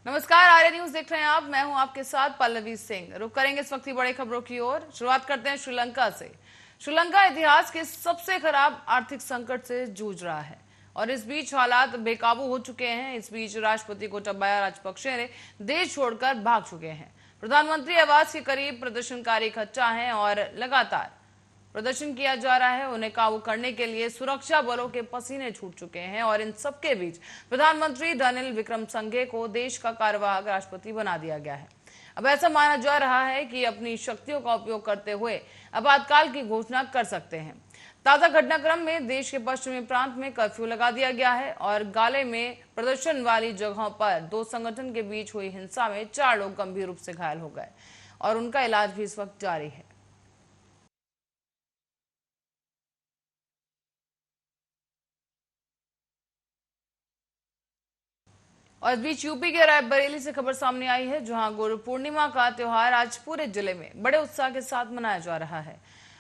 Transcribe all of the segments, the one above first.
नमस्कार, आर्य न्यूज देख रहे हैं आप। मैं हूं आपके साथ पल्लवी सिंह। रुक करेंगे इस वक्त की बड़ी खबरों की ओर। शुरुआत करते हैं श्रीलंका से। श्रीलंका इतिहास के सबसे खराब आर्थिक संकट से जूझ रहा है और इस बीच हालात बेकाबू हो चुके हैं। इस बीच राष्ट्रपति गोटाबाया राजपक्षे ने देश छोड़कर भाग चुके हैं। प्रधानमंत्री आवास के करीब प्रदर्शनकारी इकट्ठा हैं और लगातार प्रदर्शन किया जा रहा है। उन्हें काबू करने के लिए सुरक्षा बलों के पसीने छूट चुके हैं और इन सबके बीच प्रधानमंत्री रनिल विक्रमसिंघे को देश का कार्यवाहक राष्ट्रपति बना दिया गया है। अब ऐसा माना जा रहा है कि अपनी शक्तियों का उपयोग करते हुए आपातकाल की घोषणा कर सकते हैं। ताजा घटनाक्रम में देश के पश्चिमी प्रांत में कर्फ्यू लगा दिया गया है और गाले में प्रदर्शन वाली जगहों पर दो संगठन के बीच हुई हिंसा में 4 लोग गंभीर रूप से घायल हो गए और उनका इलाज भी इस वक्त जारी है। और इस बीच यूपी के रायबरेली से खबर सामने आई है, जहां गुरु पूर्णिमा का त्योहार आज पूरे जिले में बड़े उत्साह के साथ मनाया जा रहा है।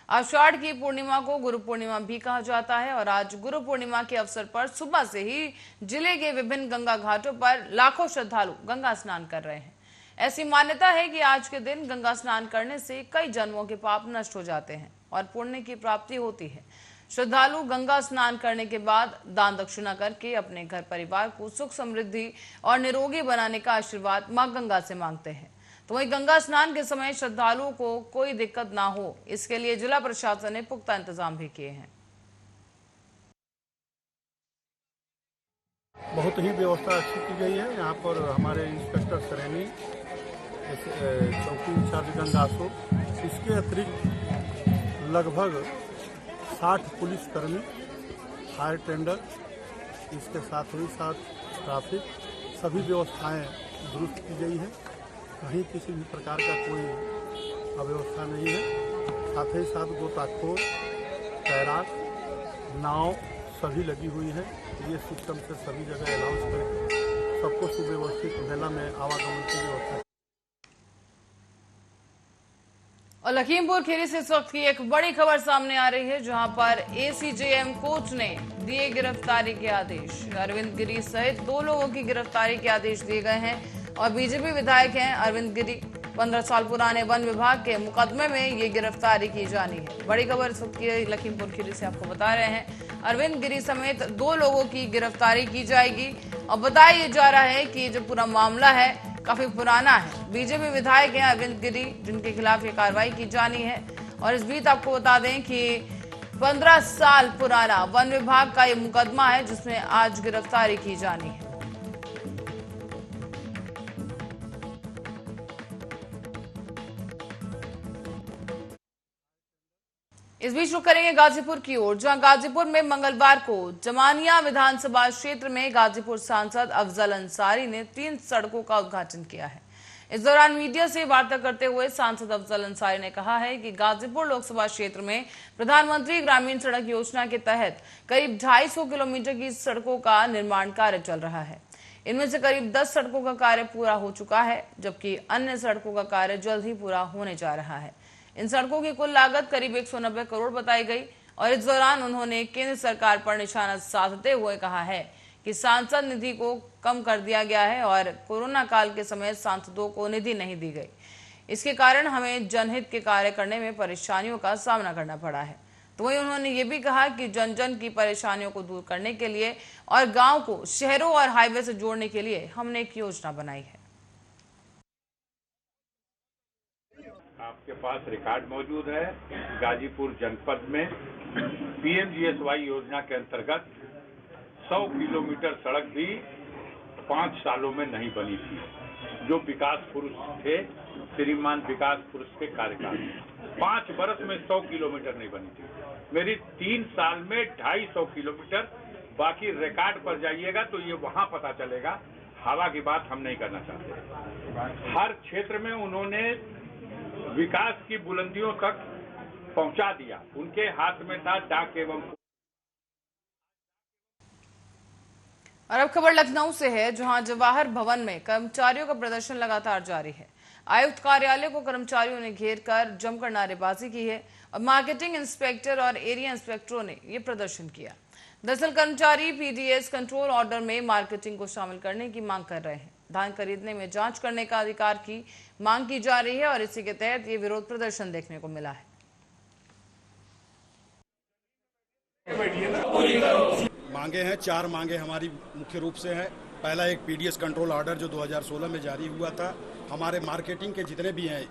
आषाढ़ की पूर्णिमा को गुरु पूर्णिमा भी कहा जाता है और आज गुरु पूर्णिमा के अवसर पर सुबह से ही जिले के विभिन्न गंगा घाटों पर लाखों श्रद्धालु गंगा स्नान कर रहे हैं। ऐसी मान्यता है कि आज के दिन गंगा स्नान करने से कई जन्मों के पाप नष्ट हो जाते हैं और पुण्य की प्राप्ति होती है। श्रद्धालु गंगा स्नान करने के बाद दान दक्षिणा करके अपने घर परिवार को सुख समृद्धि और निरोगी बनाने का आशीर्वाद मां गंगा से मांगते हैं। तो वहीं गंगा स्नान के समय श्रद्धालुओं को कोई दिक्कत ना हो, इसके लिए जिला प्रशासन ने पुख्ता इंतजाम भी किए हैं। बहुत ही व्यवस्था अच्छी की गई है। यहाँ पर हमारे इंस्पेक्टर सरेनी, चौकी इंचार्ज गंगासो, इसके अतिरिक्त लगभग 60 पुलिसकर्मी, फायर टेंडर, इसके साथ ही साथ ट्रैफिक, सभी व्यवस्थाएं दुरुस्त की गई है। कहीं किसी भी प्रकार का कोई अव्यवस्था नहीं है। साथ ही साथ गोताखोर, तैराक, नाव सभी लगी हुई है। ये सिस्टम से सभी जगह अनाउंस करके सबको सुव्यवस्थित मेला में आवागमन की व्यवस्था। और लखीमपुर खीरी से इस वक्त की एक बड़ी खबर सामने आ रही है, जहां पर एसीजेएम कोर्ट ने दिए गिरफ्तारी के आदेश। अरविंद गिरी सहित 2 लोगों की गिरफ्तारी के आदेश दिए गए हैं और बीजेपी विधायक हैं अरविंद गिरी। 15 साल पुराने वन विभाग के मुकदमे में ये गिरफ्तारी की जानी है। बड़ी खबर इस वक्त की लखीमपुर खीरी से आपको बता रहे हैं। अरविंद गिरी समेत 2 लोगों की गिरफ्तारी की जाएगी और बताया जा रहा है कि जो पूरा मामला है काफी पुराना है। बीजेपी विधायक हैं अरविंद गिरी, जिनके खिलाफ ये कार्रवाई की जानी है। और इस बीच आपको बता दें कि 15 साल पुराना वन विभाग का ये मुकदमा है, जिसमें आज गिरफ्तारी की जानी है। इस बीच रुक करेंगे गाजीपुर की ओर, जहां गाजीपुर में मंगलवार को जमानिया विधानसभा क्षेत्र में गाजीपुर सांसद अफजल अंसारी ने 3 सड़कों का उद्घाटन किया है। इस दौरान मीडिया से वार्ता करते हुए सांसद अफजल अंसारी ने कहा है कि गाजीपुर लोकसभा क्षेत्र में प्रधानमंत्री ग्रामीण सड़क योजना के तहत करीब 250 किलोमीटर की सड़कों का निर्माण कार्य चल रहा है। इनमें से करीब 10 सड़कों का कार्य पूरा हो चुका है, जबकि अन्य सड़कों का कार्य जल्द ही पूरा होने जा रहा है। इन सड़कों की कुल लागत करीब 190 करोड़ बताई गई और इस दौरान उन्होंने केंद्र सरकार पर निशाना साधते हुए कहा है कि सांसद निधि को कम कर दिया गया है और कोरोना काल के समय सांसदों को निधि नहीं दी गई। इसके कारण हमें जनहित के कार्य करने में परेशानियों का सामना करना पड़ा है। तो वहीं उन्होंने ये भी कहा कि जन जन की परेशानियों को दूर करने के लिए और गाँव को शहरों और हाईवे से जोड़ने के लिए हमने एक योजना बनाई है। आपके पास रिकॉर्ड मौजूद है। गाजीपुर जनपद में पीएमजीएसवाई योजना के अंतर्गत 100 किलोमीटर सड़क भी 5 सालों में नहीं बनी थी। जो विकास पुरुष थे, श्रीमान विकास पुरुष के कार्यकाल में 5 वर्ष में 100 किलोमीटर नहीं बनी थी। मेरी 3 साल में 250 किलोमीटर। बाकी रिकॉर्ड पर जाइएगा तो ये वहां पता चलेगा। हवा की बात हम नहीं करना चाहते। हर क्षेत्र में उन्होंने विकास की बुलंदियों तक पहुंचा दिया। उनके हाथ में था डाक एवं। और अब खबर लखनऊ से है, जहां जवाहर भवन में कर्मचारियों का प्रदर्शन लगातार जारी है। आयुक्त कार्यालय को कर्मचारियों ने घेर कर जमकर नारेबाजी की है और मार्केटिंग इंस्पेक्टर और एरिया इंस्पेक्टरों ने यह प्रदर्शन किया। दरअसल कर्मचारी पीडीएस कंट्रोल ऑर्डर में मार्केटिंग को शामिल करने की मांग कर रहे हैं। धान खरीदने में जांच करने का अधिकार की मांग की जा रही है और इसी के तहत ये विरोध प्रदर्शन देखने को मिला है। मांगे हैं, 4 मांगे हमारी मुख्य रूप से हैं। पहला एक पीडीएस कंट्रोल ऑर्डर जो 2016 में जारी हुआ था। हमारे मार्केटिंग के जितने भी हैं,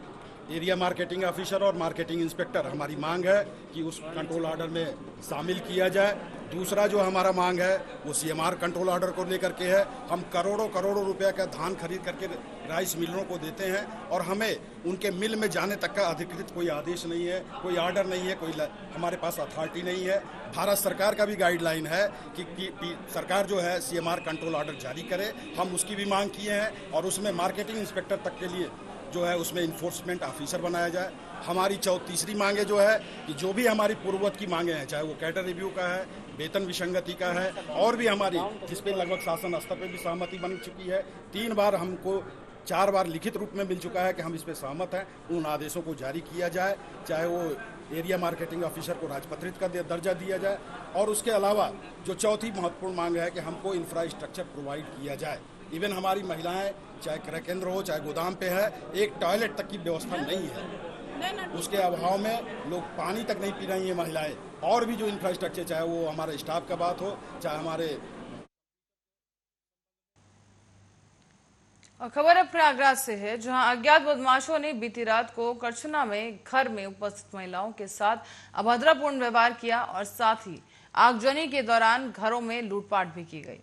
एरिया मार्केटिंग ऑफिसर और मार्केटिंग इंस्पेक्टर, हमारी मांग है कि उस कंट्रोल ऑर्डर में शामिल किया जाए। दूसरा जो हमारा मांग है वो सीएमआर कंट्रोल ऑर्डर को लेकर के है। हम करोड़ों रुपए का धान खरीद करके राइस मिलरों को देते हैं और हमें उनके मिल में जाने तक का अधिकृत कोई आदेश नहीं है, कोई ऑर्डर नहीं है, कोई हमारे पास अथॉरिटी नहीं है। भारत सरकार का भी गाइडलाइन है कि सरकार जो है सीएमआर कंट्रोल ऑर्डर जारी करे। हम उसकी भी मांग किए हैं और उसमें मार्केटिंग इंस्पेक्टर तक के लिए जो है उसमें इन्फोर्समेंट ऑफिसर बनाया जाए। हमारी तीसरी मांगे जो है कि जो भी हमारी पूर्ववत की मांगे हैं, चाहे वो कैडर रिव्यू का है, वेतन विसंगति का है और भी हमारी, जिस पे लगभग शासन स्तर पे भी सहमति बन चुकी है। 3 बार हमको 4 बार लिखित रूप में मिल चुका है कि हम इस पे सहमत हैं। उन आदेशों को जारी किया जाए, चाहे वो एरिया मार्केटिंग ऑफिसर को राजपत्रित का दर्जा दिया जाए और उसके अलावा जो चौथी महत्वपूर्ण मांग है कि हमको इंफ्रास्ट्रक्चर प्रोवाइड किया जाए। इवन हमारी महिलाएं चाहे क्रय केंद्र हो चाहे गोदाम पे है, एक टॉयलेट तक की व्यवस्था नहीं है। उसके अभाव में लोग पानी तक नहीं पी रही हैं महिलाएं। और भी जो इंफ्रास्ट्रक्चर, चाहे वो हमारे स्टाफ का बात हो चाहे हमारे। और खबर अब प्रयागराज से है, जहां अज्ञात बदमाशों ने बीती रात को करछना में घर में उपस्थित महिलाओं के साथ अभद्रपूर्ण व्यवहार किया और साथ ही आगजनी के दौरान घरों में लूटपाट भी की गई।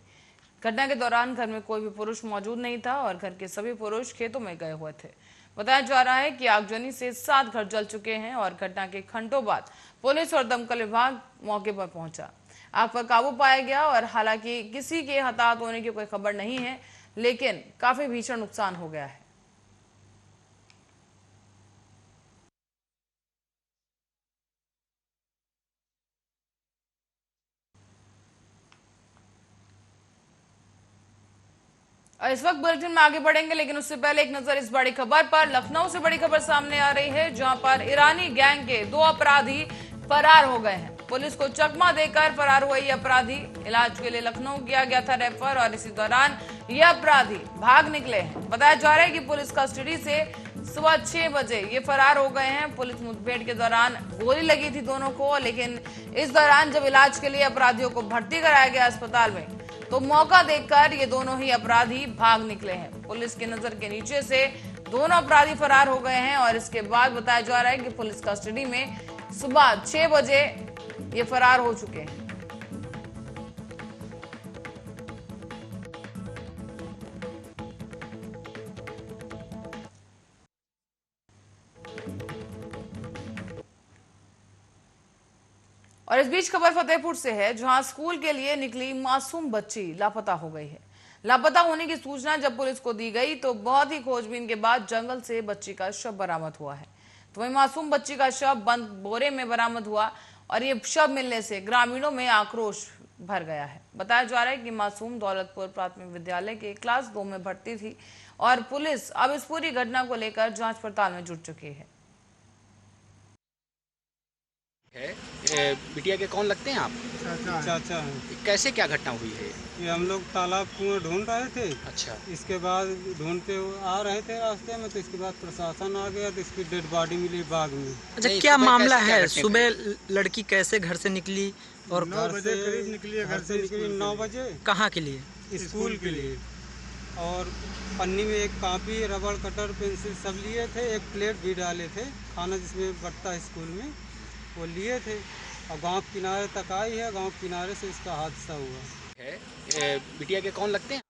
घटना के दौरान घर में कोई भी पुरुष मौजूद नहीं था और घर के सभी पुरुष खेतों में गए हुए थे। बताया जा रहा है कि आगजनी से 7 घर जल चुके हैं और घटना के घंटों बाद पुलिस और दमकल विभाग मौके पर पहुंचा। आग पर काबू पाया गया और हालांकि किसी के हताहत होने की कोई खबर नहीं है, लेकिन काफी भीषण नुकसान हो गया है। और इस वक्त बुलेटिन में आगे बढ़ेंगे, लेकिन उससे पहले एक नजर इस बड़ी खबर पर। लखनऊ से बड़ी खबर सामने आ रही है, जहां पर ईरानी गैंग के 2 अपराधी फरार हो गए हैं। पुलिस को चकमा देकर फरार हुए ये अपराधी इलाज के लिए लखनऊ किया गया था रेफर और इसी दौरान ये अपराधी भाग निकले हैं। बताया जा रहा है कि पुलिस कस्टडी से सुबह 6 बजे ये फरार हो गए हैं। पुलिस मुठभेड़ के दौरान गोली लगी थी दोनों को, लेकिन इस दौरान जब इलाज के लिए अपराधियों को भर्ती कराया गया अस्पताल में, तो मौका देखकर ये दोनों ही अपराधी भाग निकले हैं। पुलिस की नजर के नीचे से दोनों अपराधी फरार हो गए हैं और इसके बाद बताया जा रहा है कि पुलिस कस्टडी में सुबह 6 बजे ये फरार हो चुके हैं। और इस बीच खबर फतेहपुर से है, जहां स्कूल के लिए निकली मासूम बच्ची लापता हो गई है। लापता होने की सूचना जब पुलिस को दी गई तो बहुत ही खोजबीन के बाद जंगल से बच्ची का शव बरामद हुआ है। तो वही मासूम बच्ची का शव बंद बोरे में बरामद हुआ और ये शव मिलने से ग्रामीणों में आक्रोश भर गया है। बताया जा रहा है कि मासूम दौलतपुर प्राथमिक विद्यालय के क्लास 2 में भर्ती थी और पुलिस अब इस पूरी घटना को लेकर जांच पड़ताल में जुट चुकी है। बिटिया के कौन लगते हैं आप? चाचा। कैसे क्या घटना हुई है? ये हम लोग तालाब कुएं ढूंढ रहे थे। अच्छा। इसके बाद ढूंढते आ रहे थे रास्ते में, तो इसके बाद प्रशासन आ गया तो इसकी डेड बॉडी मिली बाग में। अच्छा, क्या मामला है? सुबह लड़की कैसे घर से निकली और 9 बजे करीब निकली है घर से। निकली 9 बजे। कहाँ के लिए? स्कूल के लिए। और पन्नी में एक कॉपी, रबड़, कटर, पेंसिल सब लिए थे। एक प्लेट भी डाले थे, खाना जिसमें बढ़ता है स्कूल में, वो लिए थे। और गांव किनारे तक आई है, गांव किनारे से इसका हादसा हुआ है। बिटिया के कौन लगते हैं?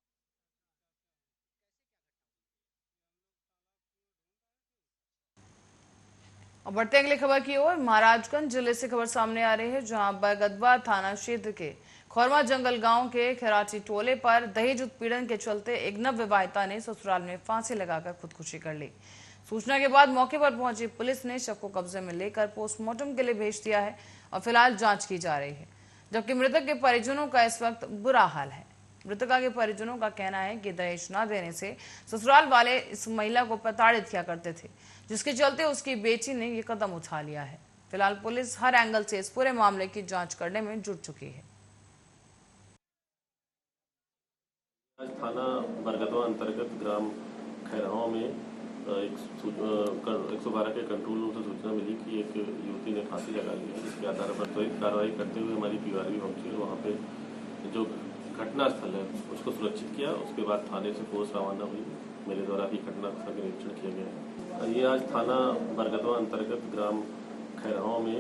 और बढ़ते अगली खबर की ओर, महाराजगंज जिले से खबर सामने आ रही है, जहां बरगदवा थाना क्षेत्र के खोरमा जंगल गांव के खैराची टोले पर दहेज उत्पीड़न के चलते एक नवविवाहिता ने ससुराल में फांसी लगाकर खुदकुशी कर ली। सूचना के बाद मौके पर पहुंची पुलिस ने शव को कब्जे में लेकर पोस्टमार्टम के लिए भेज दिया है और फिलहाल जांच की जा रही है, जबकि मृतक के परिजनों का इस वक्त बुरा हाल है। मृतका के परिजनों का कहना है कि दहेज न देने से ससुराल वाले इस महिला को प्रताड़ित किया करते थे, जिसके चलते उसकी बेटी ने ये कदम उठा लिया है। फिलहाल पुलिस हर एंगल से इस पूरे मामले की जांच करने में जुट चुकी है। थाना बरगदवा अंतर्गत ग्राम खैरगांव में 112 के कंट्रोल रूम से सूचना मिली कि एक युवती ने फांसी लगा ली है, जिसके आधार पर त्वरित कार्रवाई करते हुए हमारी पीआरवी पहुंची है। वहाँ पे जो घटना स्थल है उसको सुरक्षित किया। उसके बाद थाने से फोर्स रवाना हुई। मेरे द्वारा भी घटना स्थल का निरीक्षण किया गया है। ये आज थाना बरगदवा अंतर्गत ग्राम खैरगांव में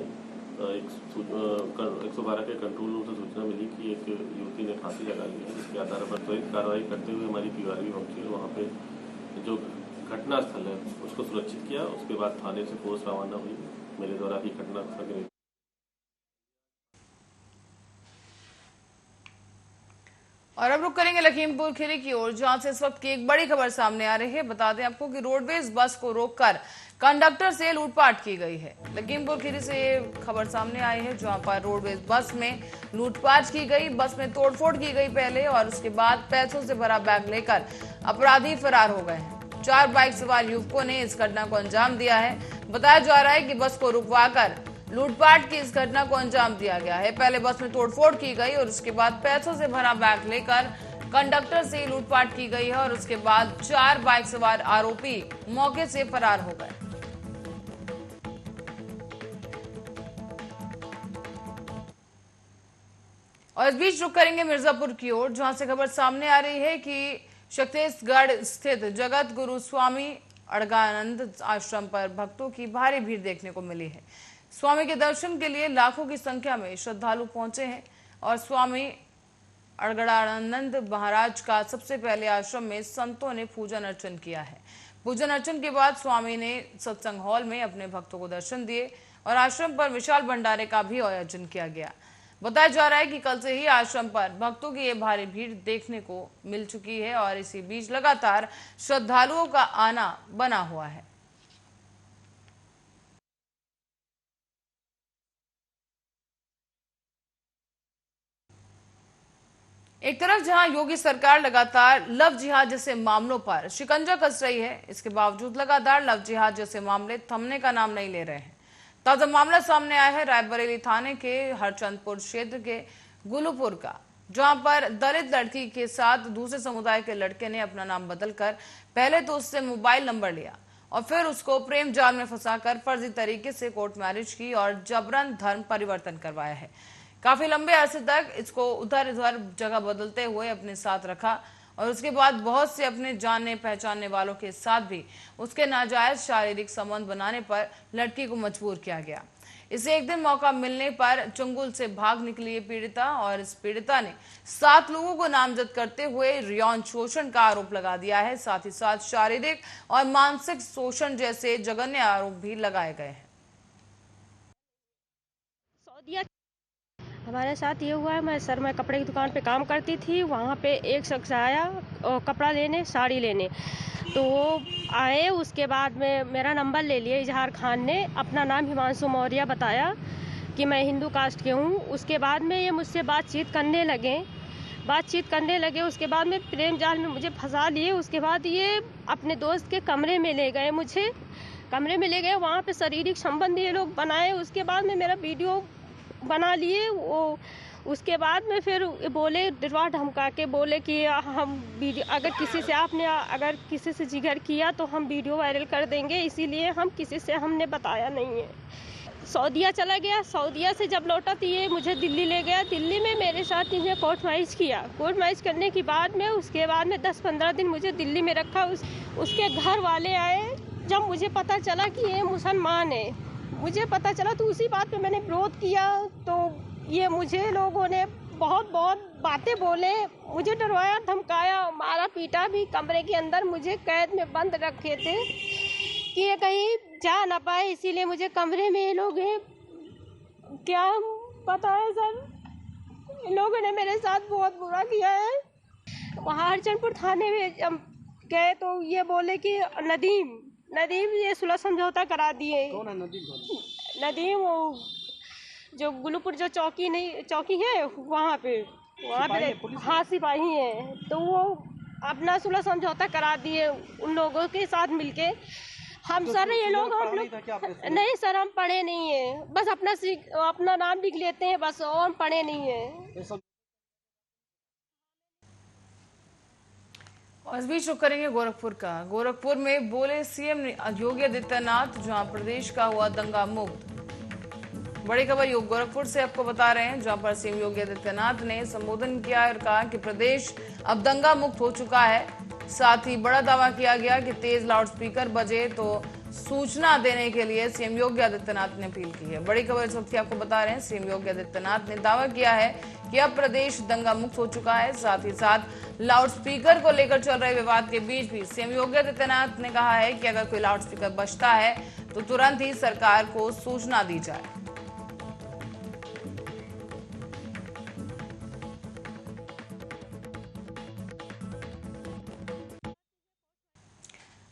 112 के कंट्रोल रूम से सूचना मिली कि एक युवती ने फांसी लगा ली है, जिसके आधार पर त्वरित कार्रवाई करते हुए हमारी पीआरवी पहुंची है। वहाँ पे जो घटना स्थल है उसको सुरक्षित किया। उसके बाद थाने से फोर्स रवाना हुई। मेरे द्वारा भी घटना स्थल का और अब रुक करेंगे लखीमपुर खीरी की ओर, जहां से इस वक्त की एक बड़ी खबर सामने आ रही है। बता दें आपको कि रोडवेज बस को रोककर कंडक्टर से लूटपाट की गई है। लखीमपुर खीरी से ये खबर सामने आई है, जहां पर रोडवेज बस में लूटपाट की गई। बस में तोड़फोड़ की गई पहले, और उसके बाद पैसों से भरा बैग लेकर अपराधी फरार हो गए हैं। 4 बाइक सवार युवकों ने इस घटना को अंजाम दिया है। बताया जा रहा है कि बस को रुकवाकर लूटपाट की इस घटना को अंजाम दिया गया है। पहले बस में तोड़फोड़ की गई और उसके बाद पैसों से भरा बैग लेकर कंडक्टर से लूटपाट की गई है, और उसके बाद 4 बाइक सवार आरोपी मौके से फरार हो गए। और इस बीच रुक करेंगे मिर्जापुर की ओर, जहां से खबर सामने आ रही है कि छत्तीसगढ़ स्थित जगत गुरु स्वामी अड़गानंद आश्रम पर भक्तों की भारी भीड़ देखने को मिली है। स्वामी के दर्शन के लिए लाखों की संख्या में श्रद्धालु पहुंचे हैं, और स्वामी अड़गड़ानंद महाराज का सबसे पहले आश्रम में संतों ने पूजन अर्चन किया है। पूजन अर्चन के बाद स्वामी ने सत्संग हॉल में अपने भक्तों को दर्शन दिए, और आश्रम पर विशाल भंडारे का भी आयोजन किया गया। बताया जा रहा है कि कल से ही आश्रम पर भक्तों की ये भारी भीड़ देखने को मिल चुकी है, और इसी बीच लगातार श्रद्धालुओं का आना बना हुआ है। एक तरफ जहां योगी सरकार लगातार लव जिहाद जैसे मामलों पर शिकंजा कस रही है, इसके बावजूद लगातार लव जिहाद जैसे मामले थमने का नाम नहीं ले रहे हैं। ताजा मामला सामने आया है रायबरेली थाने के हरचंदपुर क्षेत्र के गुलूपुर का, जहां पर दलित लड़की के साथ दूसरे समुदाय के लड़के ने अपना नाम बदलकर पहले तो उससे मोबाइल नंबर लिया, और फिर उसको प्रेम जाल में फंसाकर फर्जी तरीके से कोर्ट मैरिज की और जबरन धर्म परिवर्तन करवाया है। काफी लंबे अरसे तक इसको उधर इधर जगह बदलते हुए अपने साथ रखा, और उसके बाद बहुत से अपने जानने पहचानने वालों के साथ भी उसके नाजायज शारीरिक संबंध बनाने पर लड़की को मजबूर किया गया। इसे एक दिन मौका मिलने पर चंगुल से भाग निकली पीड़िता, और इस पीड़िता ने 7 लोगों को नामजद करते हुए यौन शोषण का आरोप लगा दिया है। साथ ही साथ शारीरिक और मानसिक शोषण जैसे जघन्य आरोप भी लगाए गए हैं। हमारे साथ ये हुआ है, मैं कपड़े की दुकान पे काम करती थी। वहाँ पे एक शख्स आया कपड़ा लेने, साड़ी लेने, तो वो आए। उसके बाद में मेरा नंबर ले लिया। इजहार खान ने अपना नाम हिमांशु मौर्य बताया कि मैं हिंदू कास्ट के हूँ। उसके बाद में ये मुझसे बातचीत करने लगे। उसके बाद में प्रेम जाल में मुझे फंसा लिए। उसके बाद ये अपने दोस्त के कमरे में ले गए, वहाँ पे शारीरिक संबंध ये लोग बनाए। उसके बाद में मेरा वीडियो बना लिए वो। उसके बाद में फिर बोले, डरवा धमका के बोले कि हम वीडियो अगर किसी से जिगर किया तो हम वीडियो वायरल कर देंगे, इसीलिए हम किसी से हमने बताया नहीं है। सऊदीया चला गया। सऊदीया से जब लौटा तो ये मुझे दिल्ली ले गया। दिल्ली में मेरे साथ इन्हें कोर्ट मैरिज किया। कोर्ट मैरिज करने के बाद में उसके बाद में 10-15 दिन मुझे दिल्ली में रखा। उसके घर वाले आए। जब मुझे पता चला कि ये मुसलमान है, तो उसी बात पे मैंने विरोध किया। तो ये मुझे लोगों ने बहुत बातें बोले, मुझे डरवाया, धमकाया, मारा पीटा भी। कमरे के अंदर मुझे कैद में बंद रखे थे कि ये कहीं जा ना पाए, इसीलिए मुझे कमरे में ये लोग हैं। क्या पता है सर, इन लोगों ने मेरे साथ बहुत बुरा किया है। वहाँ हरचंदपुर थाने में गए तो ये बोले कि नदीम ये सुलह समझौता करा दिए। कौन है नदीम वो जो गुलूपुर जो चौकी है वहाँ पे हाँ सिपाही है। तो वो अपना सुलह समझौता करा दिए उन लोगों के साथ मिलके। हम सर ये लोग हम लोग नहीं सर, हम पढ़े नहीं है, बस अपना नाम लिख लेते हैं बस, और हम पढ़े नहीं है। और इस बीच रुक करेंगे गोरखपुर का। गोरखपुर में बोले सीएम योगी आदित्यनाथ, जहां प्रदेश का हुआ दंगा मुक्त। बड़ी खबर गोरखपुर से आपको बता रहे हैं, जहां पर सीएम योगी आदित्यनाथ ने संबोधन किया और कहा कि प्रदेश अब दंगा मुक्त हो चुका है। साथ ही बड़ा दावा किया गया कि तेज लाउडस्पीकर बजे तो सूचना देने के लिए सीएम योगी आदित्यनाथ ने अपील की है। बड़ी खबर इस वक्त आपको बता रहे हैं, सीएम योगी आदित्यनाथ ने दावा किया है कि अब प्रदेश दंगा मुक्त हो चुका है। साथ ही साथ लाउडस्पीकर को लेकर चल रहे विवाद के बीच भी सीएम योगी आदित्यनाथ ने कहा है कि अगर कोई लाउडस्पीकर बजता है तो तुरंत ही सरकार को सूचना दी जाए।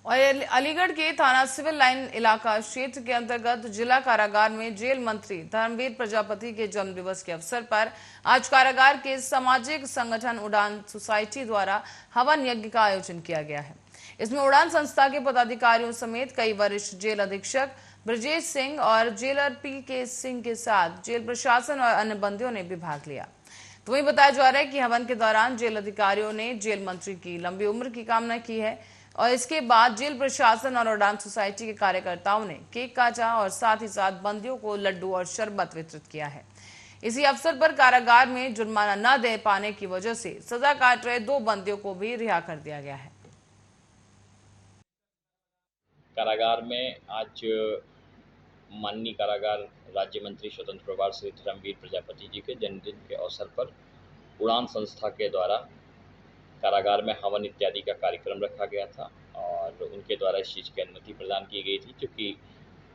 और अलीगढ़ के थाना सिविल लाइन इलाका क्षेत्र के अंतर्गत जिला कारागार में जेल मंत्री धर्मवीर प्रजापति के जन्म दिवस के अवसर पर आज कारागार के सामाजिक संगठन उड़ान सोसाइटी द्वारा हवन यज्ञ का आयोजन किया गया है। इसमें उड़ान संस्था के पदाधिकारियों समेत कई वरिष्ठ जेल अधीक्षक ब्रजेश सिंह और जेलर PK सिंह के साथ जेल प्रशासन और अन्य बंदियों ने भी भाग लिया। तो वही बताया जा रहा है कि हवन के दौरान जेल अधिकारियों ने जेल मंत्री की लंबी उम्र की कामना की है और इसके बाद जेल प्रशासन और उड़ान सोसाइटी के कार्यकर्ताओं ने केक काटा और साथ ही साथ बंदियों को लड्डू और शरबत वितरित किया है। इसी अवसर पर कारागार में जुर्माना न दे पाने की वजह से सजा काट रहे 2 बंदियों को भी रिहा कर दिया गया है। कारागार में आज माननीय कारागार राज्य मंत्री स्वतंत्र प्रभार श्री धर्मवीर प्रजापति जी के जन्मदिन के अवसर पर उड़ान संस्था के द्वारा कारागार में हवन इत्यादि का कार्यक्रम रखा गया था और उनके द्वारा इस चीज़ की अनुमति प्रदान की गई थी, क्योंकि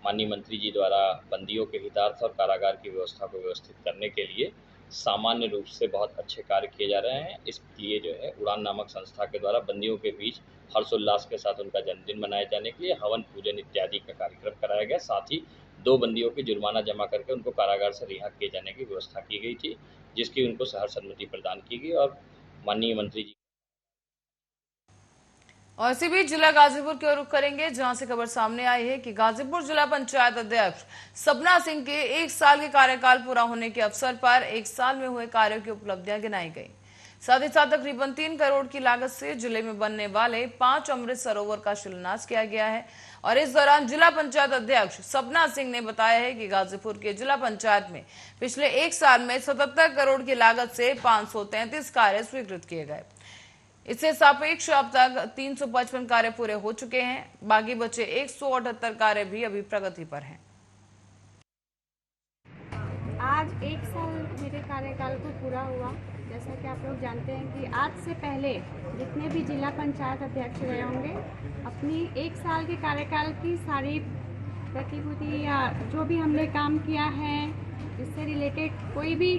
माननीय मंत्री जी द्वारा बंदियों के हितार्थ और कारागार की व्यवस्था को व्यवस्थित करने के लिए सामान्य रूप से बहुत अच्छे कार्य किए जा रहे हैं। इसलिए जो है उड़ान नामक संस्था के द्वारा बंदियों के बीच हर्षोल्लास के साथ उनका जन्मदिन मनाए जाने के लिए हवन पूजन इत्यादि का कार्यक्रम कराया गया। साथ ही 2 बंदियों की जुर्माना जमा करके उनको कारागार से रिहा किए जाने की व्यवस्था की गई थी, जिसकी उनको सहर्ष अनुमति प्रदान की गई और माननीय मंत्री जी। और इसी बीच जिला गाजीपुर की ओर रुख करेंगे, जहां से खबर सामने आई है कि गाजीपुर जिला पंचायत अध्यक्ष सपना सिंह के 1 साल के कार्यकाल पूरा होने के अवसर पर 1 साल में हुए कार्यों की उपलब्धियां गिनाई गई। साथ ही साथ तकरीबन 3 करोड़ की लागत से जिले में बनने वाले 5 अमृत सरोवर का शिलान्यास किया गया है। और इस दौरान जिला पंचायत अध्यक्ष सपना सिंह ने बताया है कि गाजीपुर के जिला पंचायत में पिछले 1 साल में 77 करोड़ की लागत से 533 कार्य स्वीकृत किए गए। इससे सापेक्ष अब तक 355 कार्य पूरे हो चुके हैं। बाकी बचे 178 कार्य भी अभी प्रगति पर हैं। आज 1 साल मेरे कार्यकाल को पूरा हुआ। जैसा कि आप लोग जानते हैं कि आज से पहले जितने भी जिला पंचायत अध्यक्ष रहे होंगे, अपनी 1 साल के कार्यकाल की सारी प्रतिभूति या जो भी हमने काम किया है इससे रिलेटेड कोई भी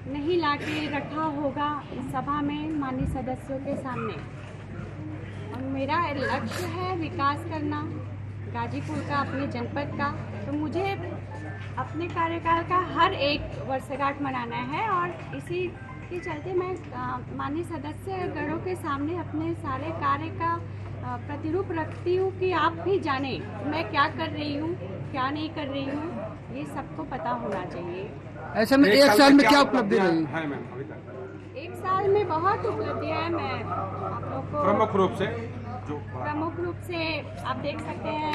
नहीं लाके रखा होगा इस सभा में माननीय सदस्यों के सामने। और मेरा लक्ष्य है विकास करना गाजीपुर का, अपने जनपद का। तो मुझे अपने कार्यकाल का हर एक वर्षगांठ मनाना है और इसी के चलते मैं माननीय सदस्यगणों के सामने अपने सारे कार्य का प्रतिरूप रखती हूँ कि आप भी जाने मैं क्या कर रही हूँ, क्या नहीं कर रही हूँ, ये सबको पता होना चाहिए। ऐसे में 1 साल में क्या उपलब्धि रही है? 1 साल में बहुत उपलब्धियाँ हैं। मैं आप लोग को प्रमुख रूप से आप देख सकते हैं,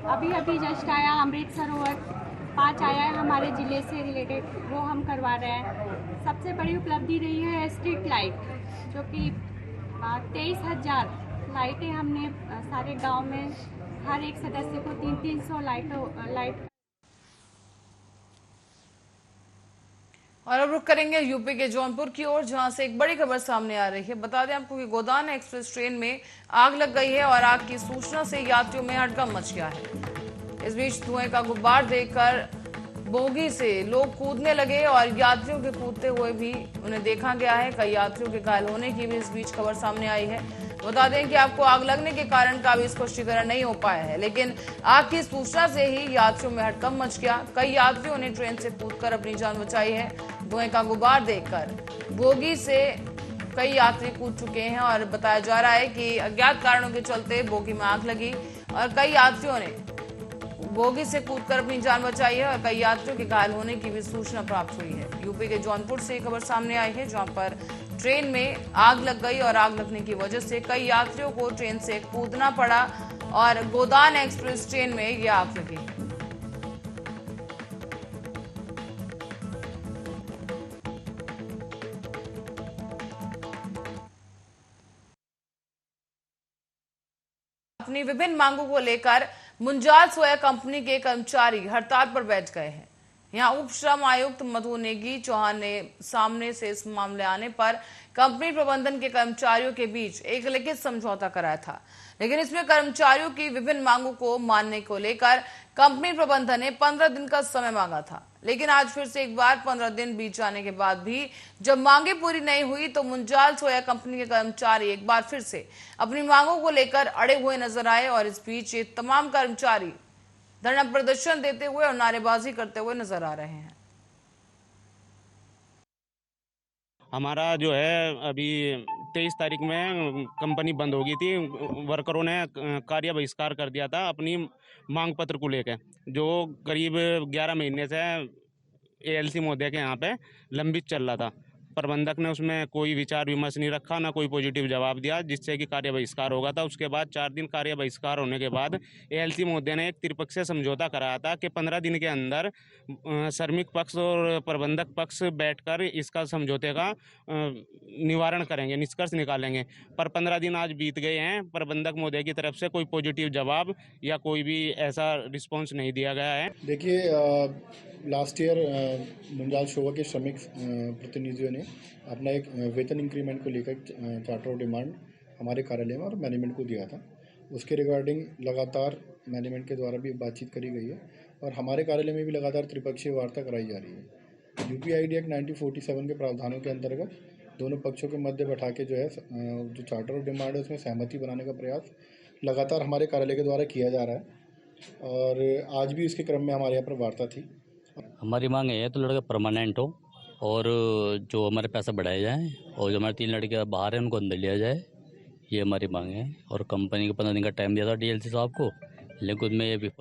अभी जस्ट आया अमृत सरोवर 5 आया है हमारे जिले से रिलेटेड, वो हम करवा रहे हैं। सबसे बड़ी उपलब्धि रही है स्ट्रीट लाइट, जो कि 23,000 लाइटें हमने सारे गांव में हर एक सदस्य को 300 लाइट। और अब रुक करेंगे यूपी के जौनपुर की ओर, जहां से एक बड़ी खबर सामने आ रही है। बता दें आपको कि गोदान एक्सप्रेस ट्रेन में आग लग गई है और आग की सूचना से यात्रियों में हड़कंप मच गया है। इस बीच धुएं का गुब्बार देखकर बोगी से लोग कूदने लगे और यात्रियों के कूदते हुए भी उन्हें देखा गया है। कई यात्रियों के घायल होने की भी इस बीच खबर सामने आई है। बता दें कि आपको आग लगने के कारण का भी स्पष्टीकरण नहीं हो पाया है, लेकिन आग की सूचना से ही यात्रियों में हड़कंप मच गया। कई यात्रियों ने ट्रेन से कूदकर अपनी जान बचाई है। धुएं का गुब्बार देखकर बोगी से कई यात्री कूद चुके हैं और बताया जा रहा है कि अज्ञात कारणों के चलते बोगी में आग लगी और कई यात्रियों ने बोगी से कूदकर अपनी जान बचाई है और कई यात्रियों के घायल होने की भी सूचना प्राप्त हुई है। यूपी के जौनपुर से खबर सामने आई है, जहां पर ट्रेन में आग लग गई और आग लगने की वजह से कई यात्रियों को ट्रेन से कूदना पड़ा और गोदान एक्सप्रेस ट्रेन में यह आग लगी। अपनी विभिन्न मांगों को लेकर मुंजाल सोया कंपनी के कर्मचारी हड़ताल पर बैठ गए हैं। यहां उप श्रम आयुक्त मधु नेगी चौहान ने सामने से इस मामले आने पर कंपनी प्रबंधन के कर्मचारियों के बीच एक लिखित समझौता कराया था, लेकिन इसमें कर्मचारियों की विभिन्न मांगों को मानने को लेकर कंपनी प्रबंधन ने 15 दिन का समय मांगा था। लेकिन आज फिर से एक बार 15 दिन बीत जाने के बाद भी जब मांगे पूरी नहीं हुई तो मुंजाल सोया कंपनी के कर्मचारी एक बार फिर से अपनी मांगों को लेकर अड़े हुए नजर आए और इस बीच ये तमाम कर्मचारी धरना प्रदर्शन देते हुए और नारेबाजी करते हुए नजर आ रहे हैं। हमारा जो है अभी 23 तारीख में कंपनी बंद हो गई थी। वर्करों ने कार्य बहिष्कार कर दिया था अपनी मांग पत्र को लेकर, जो करीब 11 महीने से एएलसी महोदय के यहाँ पे लंबित चल रहा था। प्रबंधक ने उसमें कोई विचार विमर्श नहीं रखा, ना कोई पॉजिटिव जवाब दिया, जिससे कि कार्य बहिष्कार होगा था। उसके बाद 4 दिन कार्य बहिष्कार होने के बाद एएलसी महोदय ने एक त्रिपक्षीय समझौता कराया था कि 15 दिन के अंदर श्रमिक पक्ष और प्रबंधक पक्ष बैठकर इसका समझौते का निवारण करेंगे, निष्कर्ष निकालेंगे। पर 15 दिन आज बीत गए हैं, प्रबंधक महोदय की तरफ से कोई पॉजिटिव जवाब या कोई भी ऐसा रिस्पॉन्स नहीं दिया गया है। देखिए, लास्ट ईयर मुंजाल शोभा के श्रमिक प्रतिनिधियों ने अपना एक वेतन इंक्रीमेंट को लेकर चार्टर ऑफ डिमांड हमारे कार्यालय में और मैनेजमेंट को दिया था। उसके रिगार्डिंग लगातार मैनेजमेंट के द्वारा भी बातचीत करी गई है और हमारे कार्यालय में भी लगातार त्रिपक्षीय वार्ता कराई जा रही है। यूपीआईडी एक्ट 1947 के प्रावधानों के अंतर्गत दोनों पक्षों के मध्य बैठा के जो है जो चार्टर ऑफ डिमांड है उसमें सहमति बनाने का प्रयास लगातार हमारे कार्यालय के द्वारा किया जा रहा है और आज भी इसके क्रम में हमारे यहाँ पर वार्ता थी। हमारी मांग है तो लड़का परमानेंट हो और जो हमारे पैसा बढ़ाया जाए और जो हमारे 3 लड़के बाहर हैं उनको अंदर लिया जाए, ये हमारी मांग है। और कंपनी को 15 दिन का टाइम दिया था डीएलसी साहब को, लेकिन उसमें ये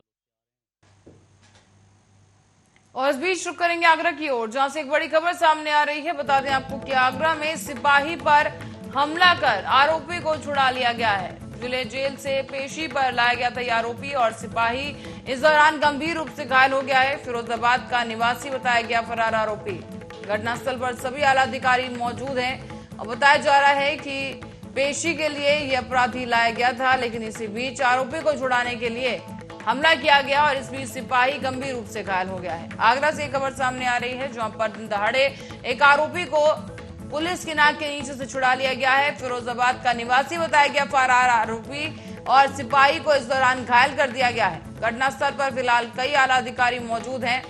और इस बीच रुक करेंगे आगरा की ओर, जहां से एक बड़ी खबर सामने आ रही है। बता दें आपको कि आगरा में सिपाही पर हमला कर आरोपी को छुड़ा लिया गया है। जिले जेल से पेशी पर लाया गया था ये आरोपी और सिपाही इस दौरान गंभीर रूप से घायल हो गया है। फिरोजाबाद का निवासी बताया गया फरार आरोपी। घटनास्थल पर सभी आला अधिकारी मौजूद हैं और बताया जा रहा है कि पेशी के लिए यह अपराधी लाया गया था, लेकिन इसी बीच आरोपी को छुड़ाने के लिए हमला किया गया और इस बीच सिपाही गंभीर रूप से घायल हो गया है। आगरा से एक खबर सामने आ रही है, जहां पर दिन दहाड़े एक आरोपी को पुलिस की नाक के नीचे से छुड़ा लिया गया है। फिरोजाबाद का निवासी बताया गया फरार आरोपी और सिपाही को इस दौरान घायल कर दिया गया है। घटनास्थल पर फिलहाल कई आला अधिकारी मौजूद हैं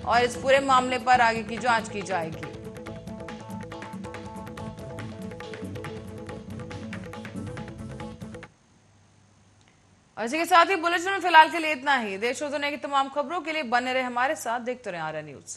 और इस पूरे मामले पर आगे की जांच की जाएगी। और इसी के साथ ही बुलेटिन में फिलहाल के लिए इतना ही। देश और दुनिया की तमाम खबरों के लिए बने रहे हमारे साथ, देखते रहे आर्या न्यूज।